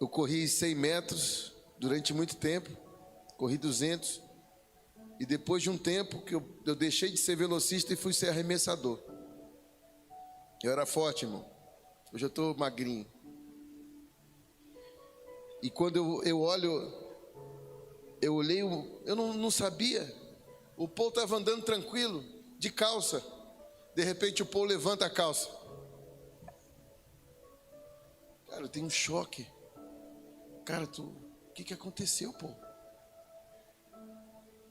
Eu corri 100 metros durante muito tempo, corri 200, e depois de um tempo que eu deixei de ser velocista e fui ser arremessador. Eu era forte, irmão. Hoje eu estou magrinho. E quando eu olho, eu olhei, eu não sabia. O Paul estava andando tranquilo, de calça. De repente o Paul levanta a calça. Cara, eu tenho um choque. Cara, o que aconteceu, Paul?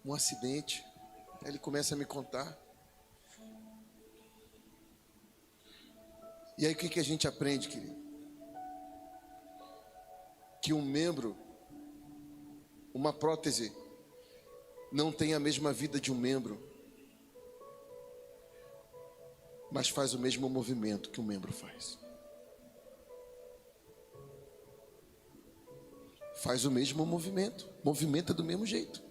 Um acidente. Aí ele começa a me contar. E aí o que a gente aprende, querido? Que um membro, uma prótese, não tem a mesma vida de um membro, mas faz o mesmo movimento que um membro faz. Faz o mesmo movimento, movimenta do mesmo jeito.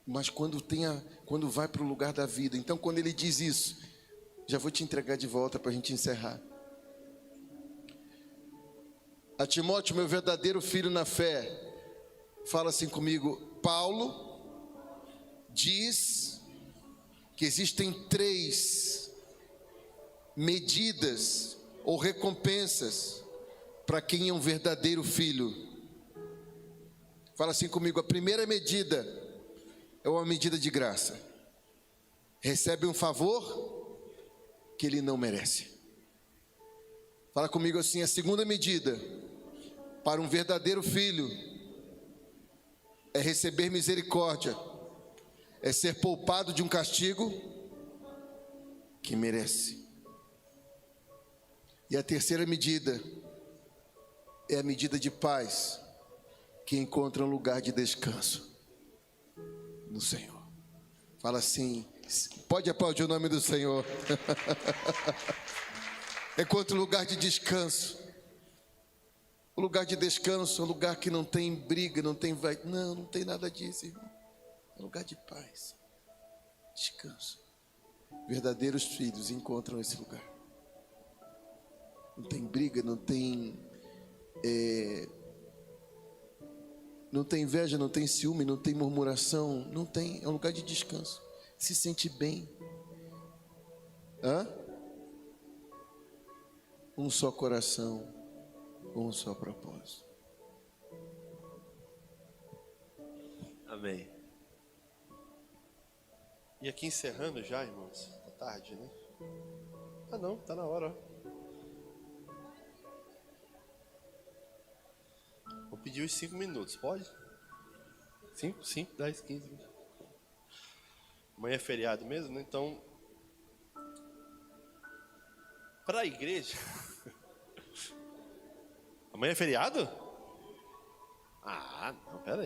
Mas quando vai para o lugar da vida, então quando ele diz isso, já vou te entregar de volta para a gente encerrar. A Timóteo, meu verdadeiro filho na fé, fala assim comigo: Paulo diz que existem 3 medidas ou recompensas para quem é um verdadeiro filho. Fala assim comigo: a primeira medida é uma medida de graça. Recebe um favor que ele não merece. Fala comigo assim: a segunda medida para um verdadeiro filho é receber misericórdia, é ser poupado de um castigo que merece. E a terceira medida é a medida de paz, que encontra um lugar de descanso no Senhor. Fala assim, pode aplaudir o nome do Senhor. Encontra um lugar de descanso O lugar de descanso é um lugar que não tem briga, não tem vai. Não, não tem nada disso, irmão. É um lugar de paz, descanso. Verdadeiros filhos encontram esse lugar. Não tem briga, não tem inveja, não tem ciúme, não tem murmuração, não tem. É um lugar de descanso. Se sente bem. Um só coração, um só propósito. Amém. E aqui encerrando já, irmãos. Tá tarde, né? Ah não, tá na hora, ó. Vou pedir os 5 minutos, pode? 5, 10, 15. Amanhã é feriado mesmo, né? Então, para a igreja... Amanhã é feriado? Ah, não, pera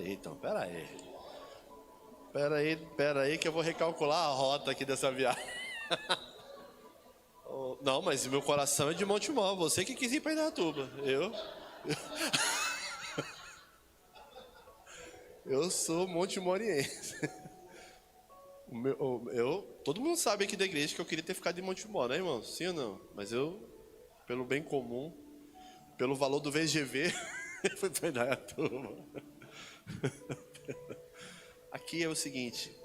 aí que eu vou recalcular a rota aqui dessa viagem. Não, mas meu coração é de Montemor, você que quis ir para Indaiatuba. Eu sou montemoriense. Todo mundo sabe aqui da igreja que eu queria ter ficado em Montemor, né, irmão? Sim ou não? Mas eu, pelo bem comum, pelo valor do VGV, fui para Indaiatuba. Aqui é o seguinte,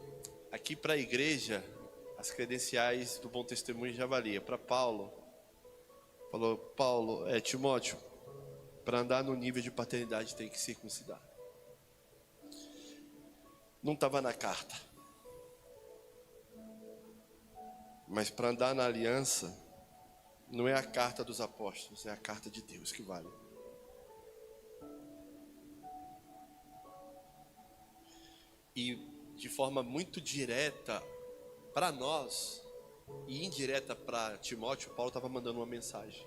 aqui para a igreja, as credenciais do Bom Testemunho já valia. Para Paulo, Timóteo, para andar no nível de paternidade tem que circuncidar. Não estava na carta. Mas para andar na aliança, não é a carta dos apóstolos, é a carta de Deus que vale. E de forma muito direta para nós e indireta para Timóteo, Paulo estava mandando uma mensagem.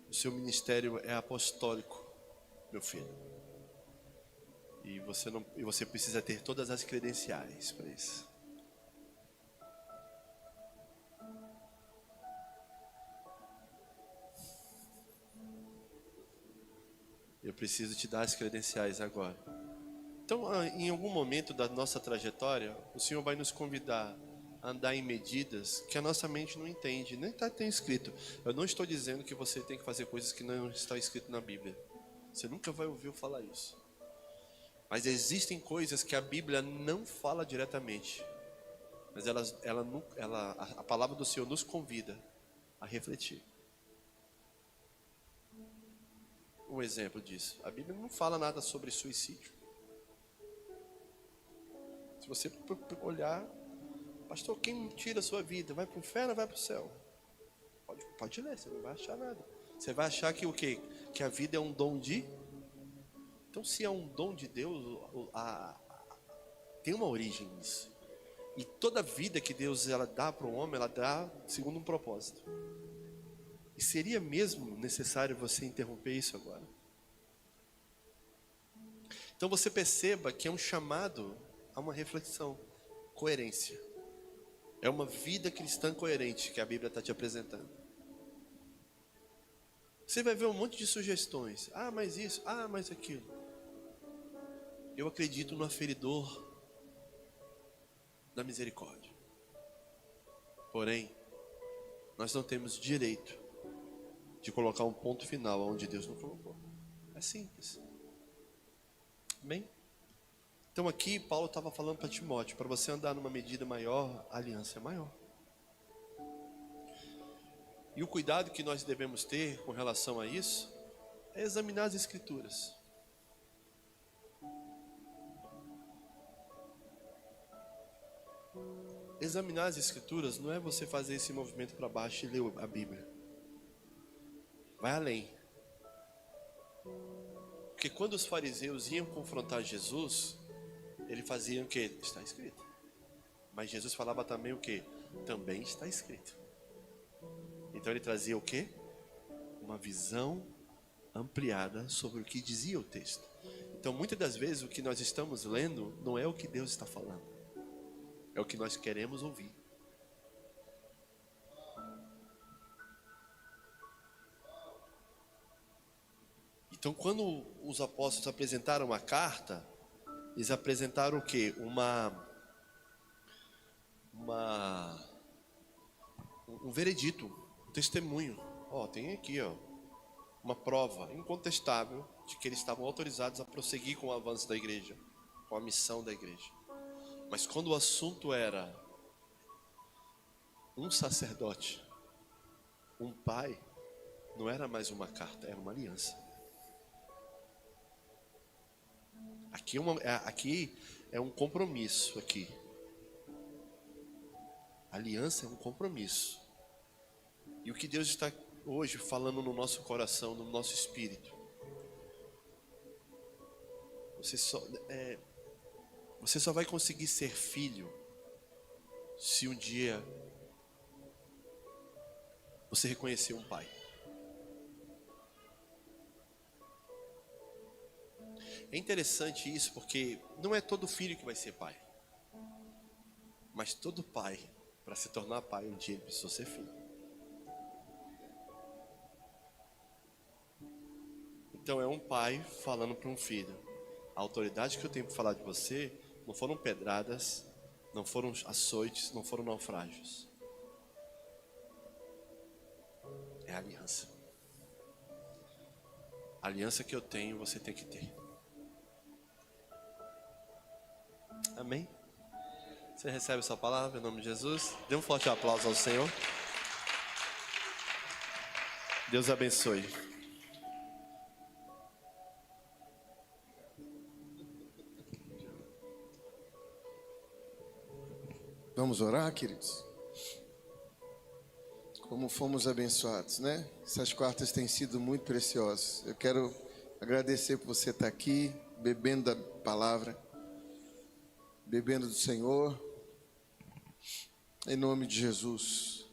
O seu ministério é apostólico, meu filho. E você precisa ter todas as credenciais para isso. Eu preciso te dar as credenciais agora. Então, em algum momento da nossa trajetória, o Senhor vai nos convidar a andar em medidas que a nossa mente não entende, nem tem escrito. Eu não estou dizendo que você tem que fazer coisas que não estão escritas na Bíblia. Você nunca vai ouvir eu falar isso. Mas existem coisas que a Bíblia não fala diretamente. Mas a palavra do Senhor nos convida a refletir. Um exemplo disso. A Bíblia não fala nada sobre suicídio. Se você olhar, pastor, quem tira a sua vida? Vai para o inferno ou vai para o céu? Pode ler, você não vai achar nada. Você vai achar que o quê? Que a vida é um dom de... Então, se é um dom de Deus, tem uma origem nisso. E toda vida que Deus dá para o homem, ela dá segundo um propósito. E seria mesmo necessário você interromper isso agora? Então você perceba que é um chamado a uma reflexão, coerência. É uma vida cristã coerente que a Bíblia está te apresentando. Você vai ver um monte de sugestões. Ah, mas isso, ah, mas aquilo. Eu acredito no aferidor da misericórdia. Porém, nós não temos direito de colocar um ponto final onde Deus não colocou. É simples. Amém? Então aqui Paulo estava falando para Timóteo, para você andar numa medida maior, a aliança é maior. E o cuidado que nós devemos ter com relação a isso é examinar as Escrituras. Examinar as Escrituras não é você fazer esse movimento para baixo e ler a Bíblia. Vai além. Porque quando os fariseus iam confrontar Jesus, eles faziam o que? Está escrito. Mas Jesus falava também o que? Também está escrito. Então ele trazia o que? Uma visão ampliada sobre o que dizia o texto. Então muitas das vezes o que nós estamos lendo não é o que Deus está falando. É o que nós queremos ouvir. Então, quando os apóstolos apresentaram a carta, eles apresentaram o quê? Um veredito, um testemunho. Tem aqui, uma prova incontestável de que eles estavam autorizados a prosseguir com o avanço da igreja, com a missão da igreja. Mas quando o assunto era um sacerdote, um pai, não era mais uma carta, era uma aliança. Aqui é um compromisso aqui. Aliança é um compromisso. E o que Deus está hoje falando no nosso coração, no nosso espírito. Você só vai conseguir ser filho se um dia você reconhecer um pai. É interessante isso porque não é todo filho que vai ser pai. Mas todo pai, para se tornar pai, um dia ele precisou ser filho. Então é um pai falando para um filho: a autoridade que eu tenho para falar de você não foram pedradas, não foram açoites, não foram naufrágios. É a aliança. A aliança que eu tenho, você tem que ter. Amém? Você recebe essa palavra em nome de Jesus? Dê um forte aplauso ao Senhor. Deus abençoe. Vamos orar, queridos? Como fomos abençoados, né? Essas quartas têm sido muito preciosas. Eu quero agradecer por você estar aqui, bebendo da palavra, bebendo do Senhor, em nome de Jesus.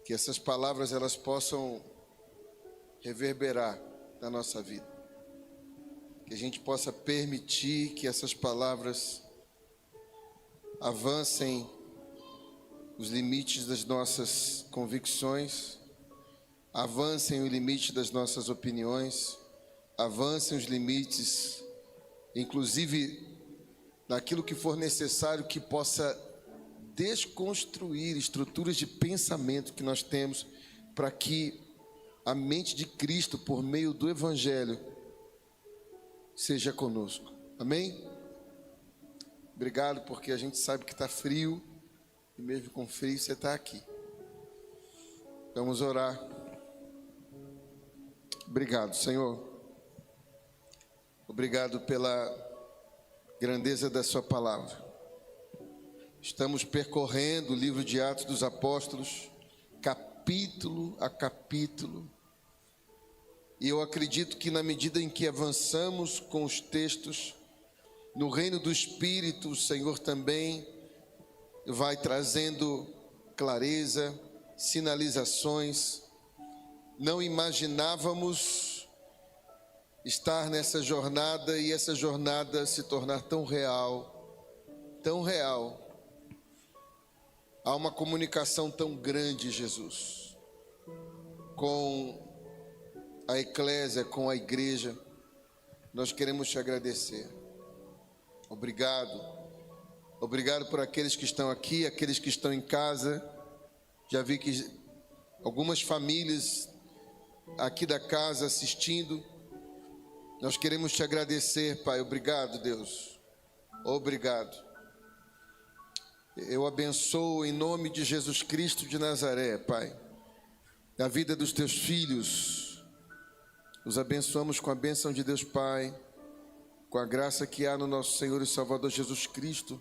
Que essas palavras elas possam reverberar na nossa vida. Que a gente possa permitir que essas palavras avancem os limites das nossas convicções, avancem o limite das nossas opiniões, avancem os limites, inclusive naquilo que for necessário, que possa desconstruir estruturas de pensamento que nós temos, para que a mente de Cristo, por meio do Evangelho, seja conosco. Amém? Obrigado, porque a gente sabe que está frio, e mesmo com frio você está aqui. Vamos orar. Obrigado, Senhor. Obrigado pela grandeza da sua palavra. Estamos percorrendo o livro de Atos dos Apóstolos, capítulo a capítulo. E eu acredito que na medida em que avançamos com os textos, no reino do Espírito, o Senhor também vai trazendo clareza, sinalizações. Não imaginávamos estar nessa jornada e essa jornada se tornar tão real, tão real. Há uma comunicação tão grande, Jesus, com a eclésia, com a igreja. Nós queremos te agradecer. Obrigado. Obrigado por aqueles que estão aqui, aqueles que estão em casa. Já vi que algumas famílias aqui da casa assistindo. Nós queremos te agradecer, Pai. Obrigado, Deus. Obrigado. Eu abençoo em nome de Jesus Cristo de Nazaré, Pai, a vida dos teus filhos. Os abençoamos com a bênção de Deus Pai, com a graça que há no nosso Senhor e Salvador Jesus Cristo,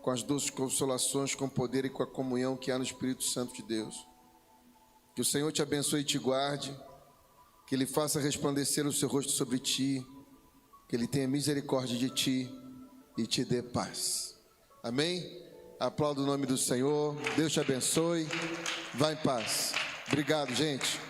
com as doces consolações, com o poder e com a comunhão que há no Espírito Santo de Deus. Que o Senhor te abençoe e te guarde, que Ele faça resplandecer o seu rosto sobre ti, que Ele tenha misericórdia de ti e te dê paz. Amém? Aplauda o nome do Senhor. Deus te abençoe. Vá em paz. Obrigado, gente.